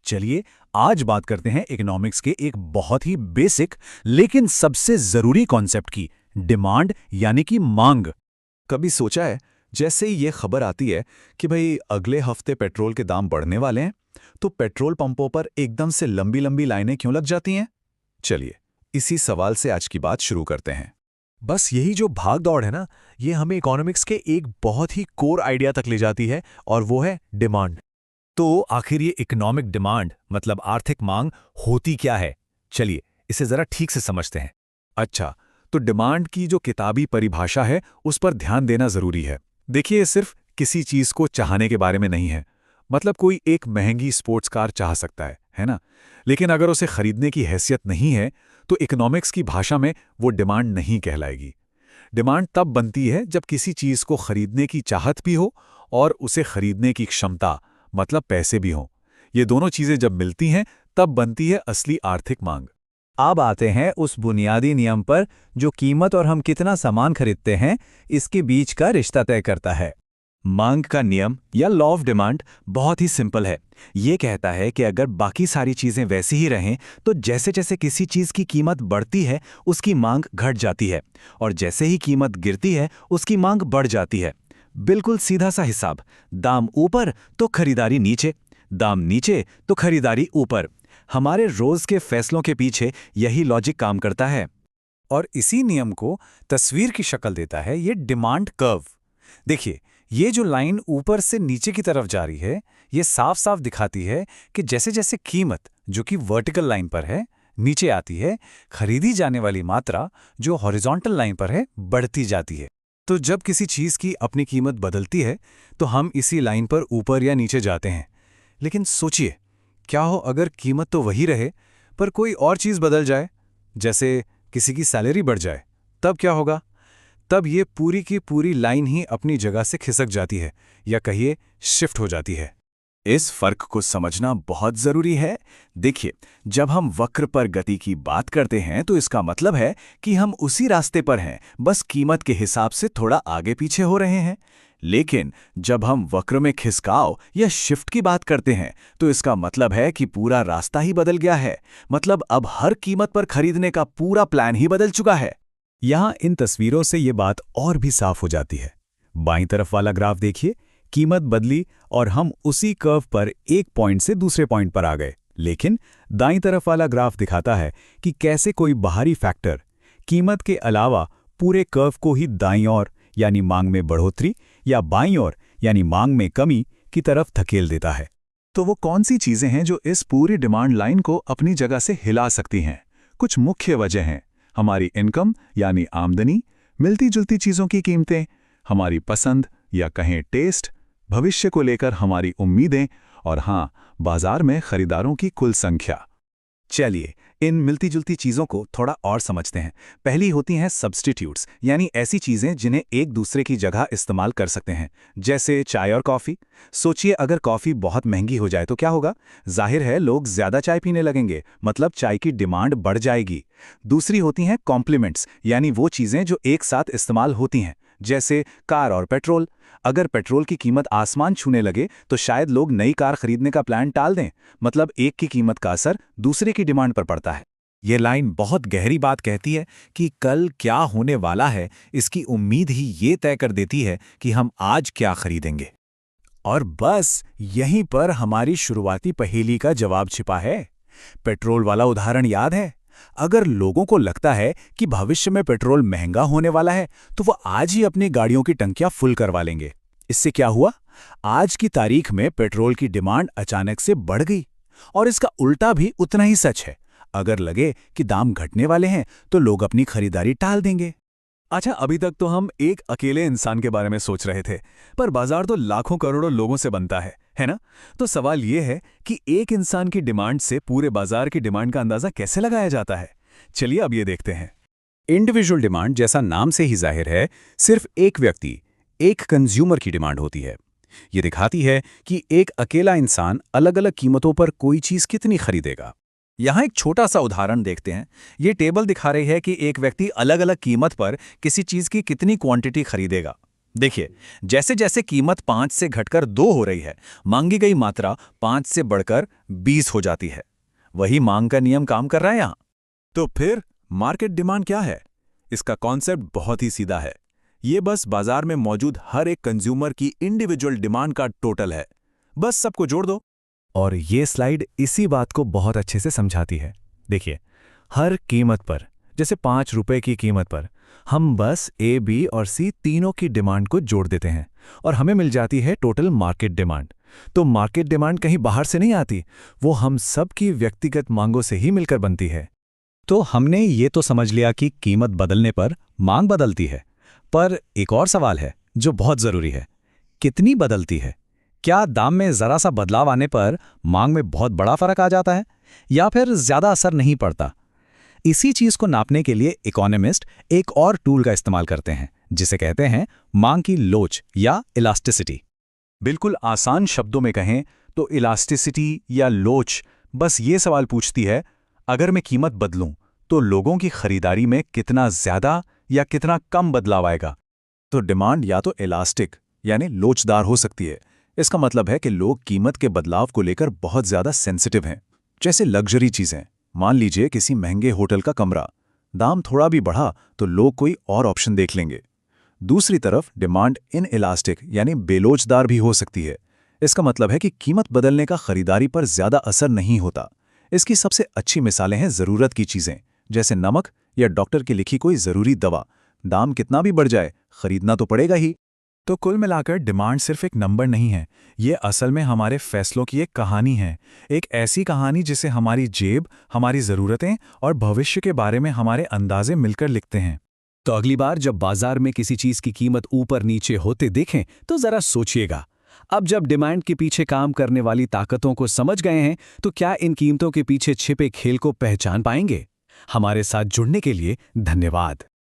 चलिए आज बात करते हैं इकोनॉमिक्स के एक बहुत ही बेसिक लेकिन सबसे जरूरी कॉन्सेप्ट की, डिमांड यानी कि मांग। कभी सोचा है, जैसे ही ये खबर आती है कि भाई अगले हफ्ते पेट्रोल के दाम बढ़ने वाले हैं, तो पेट्रोल पंपों पर एकदम से लंबी लंबी लाइनें क्यों लग जाती हैं? चलिए, इसी सवाल से आज की बात शुरू करते हैं। बस यही जो भाग दौड़ है ना, ये हमें इकोनॉमिक्स के एक बहुत ही कोर आइडिया तक ले जाती है, और वो है डिमांड। तो आखिर ये इकोनॉमिक डिमांड मतलब आर्थिक मांग होती क्या है? चलिए इसे जरा ठीक से समझते हैं। अच्छा, तो डिमांड की जो किताबी परिभाषा है उस पर ध्यान देना जरूरी है। देखिए, ये सिर्फ किसी चीज को चाहने के बारे में नहीं है। मतलब कोई एक महंगी स्पोर्ट्स कार चाह सकता है ना? लेकिन अगर उसे खरीदने की हैसियत नहीं है, तो इकोनॉमिक्स की भाषा में वो डिमांड नहीं कहलाएगी। डिमांड तब बनती है जब किसी चीज को खरीदने की चाहत भी हो और उसे खरीदने की क्षमता मतलब पैसे भी हों। ये दोनों चीजें जब मिलती हैं तब बनती है असली आर्थिक मांग। अब आते हैं उस बुनियादी नियम पर जो कीमत और हम कितना सामान खरीदते हैं इसके बीच का रिश्ता तय करता है। मांग का नियम या लॉ ऑफ डिमांड बहुत ही सिंपल है। ये कहता है कि अगर बाकी सारी चीजें वैसी ही रहें, तो जैसे जैसे किसी चीज की कीमत बढ़ती है उसकी मांग घट जाती है, और जैसे ही कीमत गिरती है उसकी मांग बढ़ जाती है। बिल्कुल सीधा सा हिसाब। दाम ऊपर तो खरीदारी नीचे, दाम नीचे तो खरीदारी ऊपर। हमारे रोज के फैसलों के पीछे यही लॉजिक काम करता है। और इसी नियम को तस्वीर की शक्ल देता है ये डिमांड कर्व। देखिए, ये जो लाइन ऊपर से नीचे की तरफ जा रही है, ये साफ साफ दिखाती है कि जैसे जैसे कीमत, जो कि वर्टिकल लाइन पर है, नीचे आती है, खरीदी जाने वाली मात्रा जो हॉरिजॉन्टल लाइन पर है बढ़ती जाती है। तो जब किसी चीज की अपनी कीमत बदलती है तो हम इसी लाइन पर ऊपर या नीचे जाते हैं। लेकिन सोचिए, क्या हो अगर कीमत तो वही रहे पर कोई और चीज बदल जाए, जैसे किसी की सैलरी बढ़ जाए, तब क्या होगा? तब ये पूरी की पूरी लाइन ही अपनी जगह से खिसक जाती है, या कहिए शिफ्ट हो जाती है। इस फर्क को समझना बहुत जरूरी है। देखिए, जब हम वक्र पर गति की बात करते हैं तो इसका मतलब है कि हम उसी रास्ते पर हैं, बस कीमत के हिसाब से थोड़ा आगे पीछे हो रहे हैं। लेकिन जब हम वक्र में खिसकाव या शिफ्ट की बात करते हैं तो इसका मतलब है कि पूरा रास्ता ही बदल गया है। मतलब अब हर कीमत पर खरीदने का पूरा प्लान ही बदल चुका है। यहां इन तस्वीरों से ये बात और भी साफ हो जाती है। बाईं तरफ वाला ग्राफ देखिए, कीमत बदली और हम उसी कर्व पर एक पॉइंट से दूसरे पॉइंट पर आ गए। लेकिन दाईं तरफ वाला ग्राफ दिखाता है कि कैसे कोई बाहरी फैक्टर कीमत के अलावा पूरे कर्व को ही दाईं ओर यानी मांग में बढ़ोतरी या बाईं ओर यानी मांग में कमी की तरफ धकेल देता है। तो वो कौन सी चीजें हैं जो इस पूरी डिमांड लाइन को अपनी जगह से हिला सकती हैं? कुछ मुख्य वजह हैं। हमारी इनकम यानी आमदनी, मिलती जुलती चीजों की कीमतें, हमारी पसंद या कहें टेस्ट, भविष्य को लेकर हमारी उम्मीदें, और हाँ, बाजार में खरीदारों की कुल संख्या। चलिए इन मिलती जुलती चीजों को थोड़ा और समझते हैं। पहली होती हैं सब्स्टिट्यूट्स, यानी ऐसी चीजें जिन्हें एक दूसरे की जगह इस्तेमाल कर सकते हैं, जैसे चाय और कॉफी। सोचिए, अगर कॉफी बहुत महंगी हो जाए तो क्या होगा? जाहिर है लोग ज्यादा चाय पीने लगेंगे, मतलब चाय की डिमांड बढ़ जाएगी। दूसरी होती हैं कॉम्प्लीमेंट्स, यानी वो चीजें जो एक साथ इस्तेमाल होती हैं, जैसे कार और पेट्रोल। अगर पेट्रोल की कीमत आसमान छूने लगे तो शायद लोग नई कार खरीदने का प्लान टाल दें। मतलब एक की कीमत का असर दूसरे की डिमांड पर पड़ता है। ये लाइन बहुत गहरी बात कहती है कि कल क्या होने वाला है, इसकी उम्मीद ही ये तय कर देती है कि हम आज क्या खरीदेंगे। और बस यहीं पर हमारी शुरुआती पहेली का जवाब छिपा है। पेट्रोल वाला उदाहरण याद है? अगर लोगों को लगता है कि भविष्य में पेट्रोल महंगा होने वाला है तो वो आज ही अपनी गाड़ियों की टंकियां फुल करवा लेंगे। इससे क्या हुआ? आज की तारीख में पेट्रोल की डिमांड अचानक से बढ़ गई। और इसका उल्टा भी उतना ही सच है। अगर लगे कि दाम घटने वाले हैं तो लोग अपनी खरीदारी टाल देंगे। अच्छा, अभी तक तो हम एक अकेले इंसान के बारे में सोच रहे थे, पर बाजार तो लाखों करोड़ों लोगों से बनता है ना? तो सवाल ये है कि एक इंसान की डिमांड से पूरे बाजार की डिमांड का अंदाजा कैसे लगाया जाता है? चलिए अब ये देखते हैं। इंडिविजुअल डिमांड, जैसा नाम से ही जाहिर है, सिर्फ एक व्यक्ति, एक कंज्यूमर की डिमांड होती है। ये दिखाती है कि एक अकेला इंसान अलग अलग कीमतों पर कोई चीज कितनी खरीदेगा। यहाँ एक छोटा सा उदाहरण देखते हैं। ये टेबल दिखा रही है कि एक व्यक्ति अलग अलग कीमत पर किसी चीज की कितनी क्वांटिटी खरीदेगा। देखिए, जैसे जैसे कीमत 5 से घटकर 2 हो रही है, मांगी गई मात्रा 5 से बढ़कर 20 हो जाती है। वही मांग का नियम काम कर रहा है यहाँ। तो फिर मार्केट डिमांड क्या है? इसका कॉन्सेप्ट बहुत ही सीधा है। ये बस बाजार में मौजूद हर एक कंज्यूमर की इंडिविजुअल डिमांड का टोटल है। बस सबको जोड़ दो। और ये स्लाइड इसी बात को बहुत अच्छे से समझाती है। देखिए, हर कीमत पर, जैसे 5 रुपए की कीमत पर, हम बस ए, बी और सी तीनों की डिमांड को जोड़ देते हैं और हमें मिल जाती है टोटल मार्केट डिमांड। तो मार्केट डिमांड कहीं बाहर से नहीं आती, वो हम सब की व्यक्तिगत मांगों से ही मिलकर बनती है। तो हमने ये तो समझ लिया कि कीमत बदलने पर मांग बदलती है, पर एक और सवाल है जो बहुत जरूरी है। कितनी बदलती है? क्या दाम में जरा सा बदलाव आने पर मांग में बहुत बड़ा फर्क आ जाता है या फिर ज्यादा असर नहीं पड़ता? इसी चीज को नापने के लिए इकोनॉमिस्ट एक और टूल का इस्तेमाल करते हैं जिसे कहते हैं मांग की लोच या इलास्टिसिटी। बिल्कुल आसान शब्दों में कहें तो इलास्टिसिटी या लोच बस ये सवाल पूछती है, अगर मैं कीमत बदलूं तो लोगों की खरीदारी में कितना ज्यादा या कितना कम बदलाव आएगा। तो डिमांड या तो इलास्टिक यानी लोचदार हो सकती है। इसका मतलब है कि लोग कीमत के बदलाव को लेकर बहुत ज्यादा सेंसिटिव हैं। जैसे लग्जरी चीजें, मान लीजिए किसी महंगे होटल का कमरा, दाम थोड़ा भी बढ़ा तो लोग कोई और ऑप्शन देख लेंगे। दूसरी तरफ डिमांड इन इलास्टिक यानी बेलोचदार भी हो सकती है। इसका मतलब है कि कीमत बदलने का खरीदारी पर ज्यादा असर नहीं होता। इसकी सबसे अच्छी मिसालें हैं ज़रूरत की चीज़ें, जैसे नमक या डॉक्टर की लिखी कोई ज़रूरी दवा। दाम कितना भी बढ़ जाए, खरीदना तो पड़ेगा ही। तो कुल मिलाकर डिमांड सिर्फ एक नंबर नहीं है, ये असल में हमारे फैसलों की एक कहानी है। एक ऐसी कहानी जिसे हमारी जेब, हमारी ज़रूरतें और भविष्य के बारे में हमारे अंदाजे मिलकर लिखते हैं। तो अगली बार जब बाजार में किसी चीज की कीमत ऊपर नीचे होते देखें तो जरा सोचिएगा। अब जब डिमांड के पीछे काम करने वाली ताकतों को समझ गए हैं तो क्या इन कीमतों के पीछे छिपे खेल को पहचान पाएंगे? हमारे साथ जुड़ने के लिए धन्यवाद।